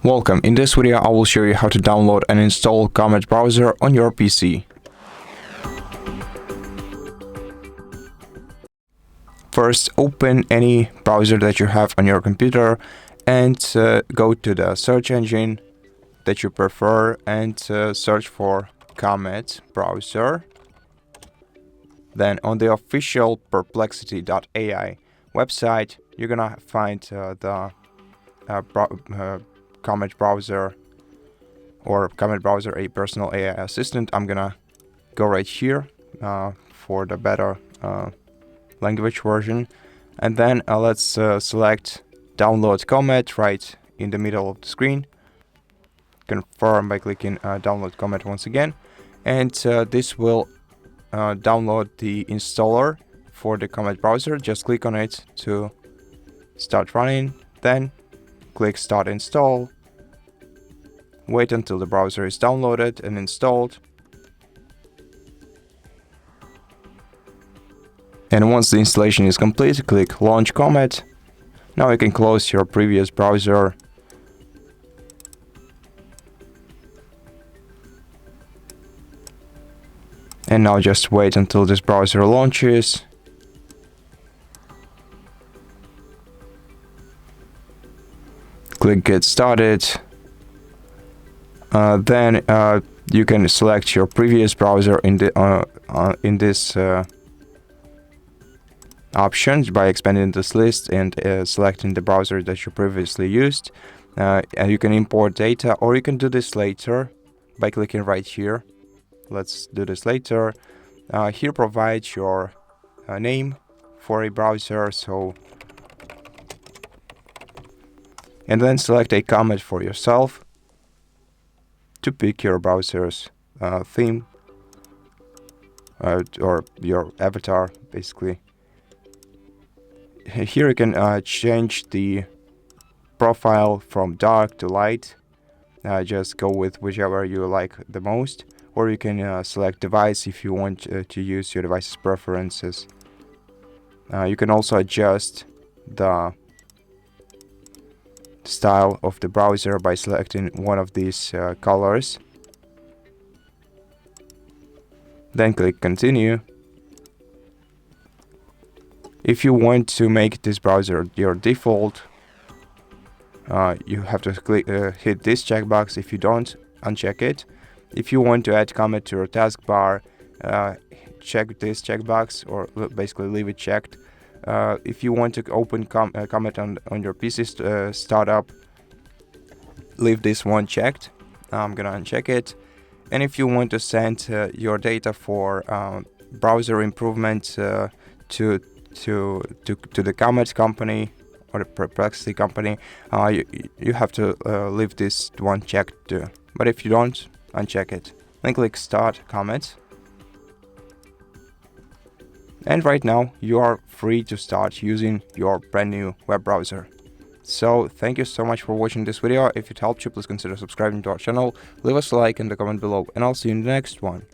Welcome. In this video I will show you how to download and install Comet Browser on your PC. First, open any browser that you have on your computer and go to the search engine that you prefer and search for Comet Browser. Then on the official perplexity.ai website, you're gonna find the Comet Browser or Comet Browser, a personal AI assistant. I'm gonna go right here for the better language version, and then let's select download Comet right in the middle of the screen. Confirm by clicking download Comet once again, and this will download the installer for the Comet Browser. Just click on it to start running, then click start install. Wait until the browser is downloaded and installed. And once the installation is complete, click launch Comet. Now you can close your previous browser. And now just wait until this browser launches. Click get started. Then you can select your previous browser in this options by expanding this list and selecting the browser that you previously used. And you can import data, or you can do this later by clicking right here. Let's do this later. Here provide your name for a browser, and then select a Comet for yourself to pick your browser's theme or your avatar, basically. Here you can change the profile from dark to light. Just go with whichever you like the most, or you can select device if you want to use your device's preferences. You can also adjust the style of the browser by selecting one of these colors. Then click continue. If you want to make this browser your default, you have to hit this checkbox. If you don't, uncheck it. If you want to add Comet to your taskbar, check this checkbox, or basically leave it checked. If you want to open Comet on your PC startup, leave this one checked. I'm gonna uncheck it. And if you want to send your data for browser improvement to the Comet company or the Perplexity company, you have to leave this one checked too. But if you don't, uncheck it. Then click Start Comet. And right now you are free to start using your brand new web browser. So thank you so much for watching this video. If it helped you, please consider subscribing to our channel, leave us a like in the comment below, and I'll see you in the next one.